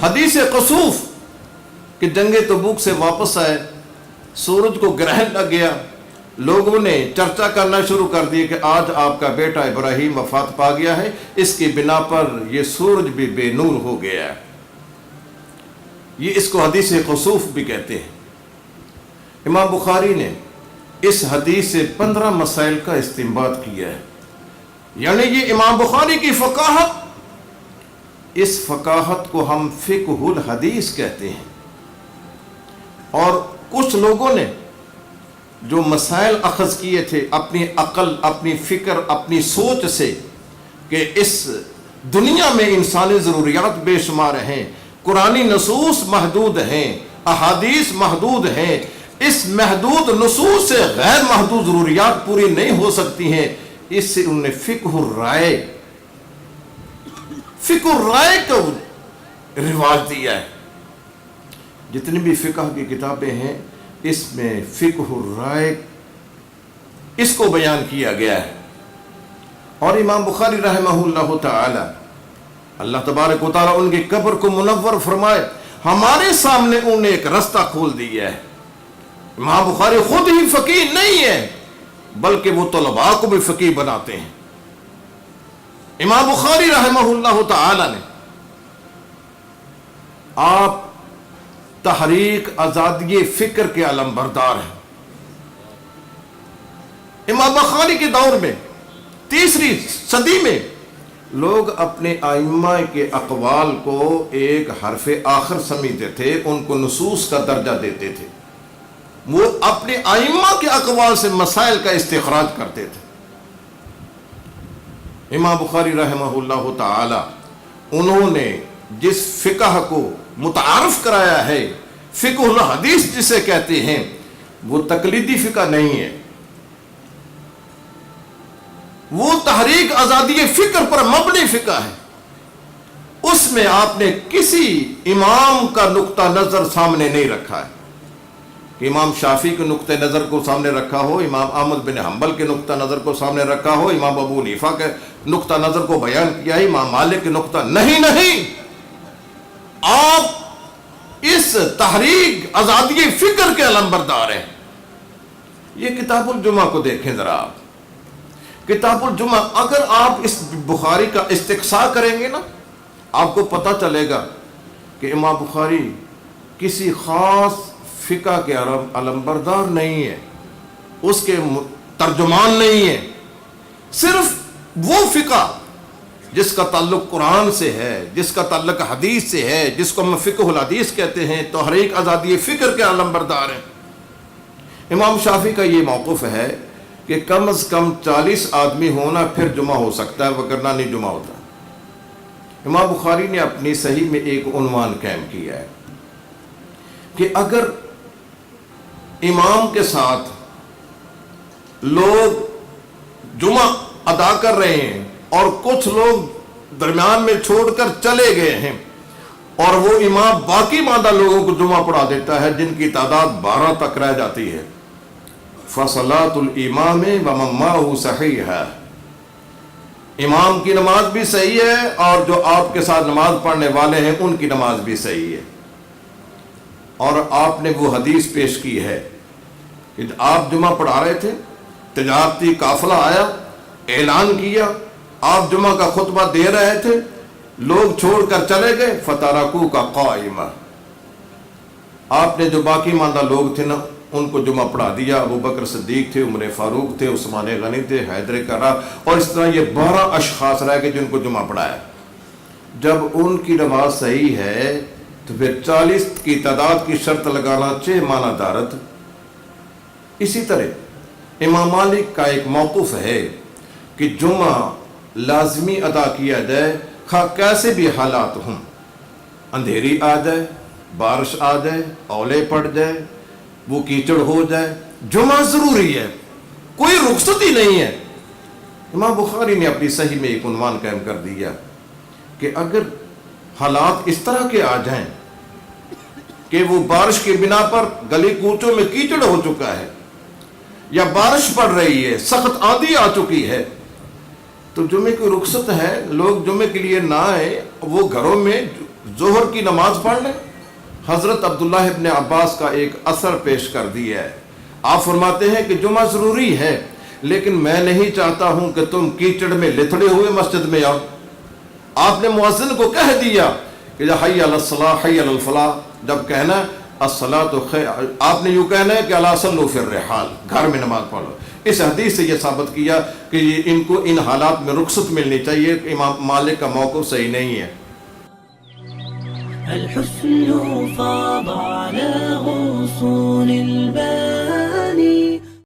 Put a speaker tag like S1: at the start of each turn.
S1: حدیث کسوف کہ جنگ تبوک سے واپس آئے، سورج کو گرہن لگ گیا، لوگوں نے چرچا کرنا شروع کر دی کہ آج آپ کا بیٹا ابراہیم وفات پا گیا ہے، اس کی بنا پر یہ سورج بھی بے نور ہو گیا ہے۔ یہ اس کو حدیث کسوف بھی کہتے ہیں۔ امام بخاری نے اس حدیث سے 15 مسائل کا استنباط کیا ہے، یعنی یہ امام بخاری کی فقاہت، اس فقاہت کو ہم فقہ الحدیث کہتے ہیں۔ اور کچھ لوگوں نے جو مسائل اخذ کیے تھے اپنی عقل، اپنی فکر، اپنی سوچ سے کہ اس دنیا میں انسانی ضروریات بے شمار ہیں، قرآنی نصوص محدود ہیں، احادیث محدود ہیں، اس محدود نصوص سے غیر محدود ضروریات پوری نہیں ہو سکتی ہیں، اس سے انہوں نے فقہ الرائے کو رواج دیا ہے۔ جتنی بھی فقہ کی کتابیں ہیں اس میں فقہ الرائے اس کو بیان کیا گیا ہے۔ اور امام بخاری رحمہ اللہ تعالی، اللہ تبارک و تعالی ان کی قبر کو منور فرمائے، ہمارے سامنے انہوں نے ایک رستہ کھول دیا ہے۔ امام بخاری خود ہی فقیہ نہیں ہے بلکہ وہ طلباء کو بھی فقیہ بناتے ہیں۔ امام بخاری رحمہ اللہ تعالی نے آپ تحریک آزادی فکر کے علم بردار ہیں۔ امام بخاری کے دور میں 3 صدی میں لوگ اپنے ائمہ کے اقوال کو ایک حرف آخر سمجھتے تھے، ان کو نصوص کا درجہ دیتے تھے، وہ اپنے ائمہ کے اقوال سے مسائل کا استخراج کرتے تھے۔ امام بخاری رحمہ اللہ تعالی انہوں نے جس فقہ کو متعارف کرایا ہے، فقہ الحدیث جسے کہتے ہیں، وہ تقلیدی فقہ نہیں ہے، وہ تحریک آزادی فکر پر مبنی فقہ ہے۔ اس میں آپ نے کسی امام کا نقطہ نظر سامنے نہیں رکھا ہے کہ امام شافعی کے نقطہ نظر کو سامنے رکھا ہو، امام احمد بن حنبل کے نقطہ نظر کو سامنے رکھا ہو، امام ابو حنیفہ کے نقطہ نظر کو بیان کیا ہے، امام مالک کے نقطہ نہیں، آپ اس تحریک آزادی فکر کے علمبردار ہیں۔ یہ کتاب الجمعہ کو دیکھیں ذرا آپ، کتاب الجمعہ اگر آپ اس بخاری کا استقصاء کریں گے نا، آپ کو پتہ چلے گا کہ امام بخاری کسی خاص فقہ کے علمبردار نہیں ہے، اس کے ترجمان نہیں ہے، صرف وہ فقہ جس کا تعلق قرآن سے ہے، جس کا تعلق حدیث سے ہے، جس کو ہم فقہ الحدیث کہتے ہیں، تحریک آزادی فکر کے علمبردار ہیں۔ امام شافعی کا یہ موقف ہے کہ کم از کم 40 آدمی ہونا پھر جمعہ ہو سکتا ہے، وگرنہ نہیں جمعہ ہوتا۔ امام بخاری نے اپنی صحیح میں ایک عنوان قائم کیا ہے کہ اگر امام کے ساتھ لوگ جمعہ ادا کر رہے ہیں اور کچھ لوگ درمیان میں چھوڑ کر چلے گئے ہیں اور وہ امام باقی ماندہ لوگوں کو جمعہ پڑھا دیتا ہے جن کی تعداد 12 تک رہ جاتی ہے، فَصَلَاةُ الْإِمَامِ وَمَن مَّعَهُ صَحِيحٌ، امام کی نماز بھی صحیح ہے اور جو آپ کے ساتھ نماز پڑھنے والے ہیں ان کی نماز بھی صحیح ہے۔ اور آپ نے وہ حدیث پیش کی ہے کہ آپ جمعہ پڑھا رہے تھے، تجارتی قافلہ آیا، اعلان کیا، آپ جمعہ کا خطبہ دے رہے تھے، لوگ چھوڑ کر چلے گئے، فَتَرَكُوكَ قَائِمًا، آپ نے جو باقی ماندہ لوگ تھے نا ان کو جمعہ پڑھا دیا۔ ابو بکر صدیق تھے، عمر فاروق تھے، عثمان غنی تھے، حیدر کرار، اور اس طرح یہ 12 اشخاص رہ گئے جن کو جمعہ پڑھایا۔ جب ان کی نماز صحیح ہے تو پھر 40 کی تعداد کی شرط لگانا چہ معنی دارت۔ اسی طرح امام مالک کا ایک موقف ہے کہ جمعہ لازمی ادا کیا جائے، خواہ کیسے بھی حالات ہوں، اندھیری آ جائے، بارش آ جائے، اولے پڑ جائے، وہ کیچڑ ہو جائے، جمعہ ضروری ہے، کوئی رخصتی نہیں ہے۔ امام بخاری نے اپنی صحیح میں ایک عنوان قائم کر دیا کہ اگر حالات اس طرح کے آ جائیں کہ وہ بارش کی بنا پر گلی کوچوں میں کیچڑ ہو چکا ہے یا بارش پڑ رہی ہے، سخت آندھی آ چکی ہے، تو جمعے کی رخصت ہے، لوگ جمعے کے لیے نہ آئے، وہ گھروں میں ظہر کی نماز پڑھ لیں۔ حضرت عبداللہ ابن عباس کا ایک اثر پیش کر دیا ہے، آپ فرماتے ہیں کہ جمعہ ضروری ہے لیکن میں نہیں چاہتا ہوں کہ تم کیچڑ میں لتڑے ہوئے مسجد میں آؤ۔ آپ نے مؤذن کو کہہ دیا کہ حی علی الصلاۃ حی علی الفلاح، جب کہنا الصلاۃ خیر، آپ نے یوں کہنا ہے کہ الا صلوا فی الرحال، گھر میں نماز پڑھو۔ اس حدیث سے یہ ثابت کیا کہ ان کو ان حالات میں رخصت ملنی چاہیے، امام مالک کا موقف صحیح نہیں ہے۔
S2: الحسن فاض على غصون الباني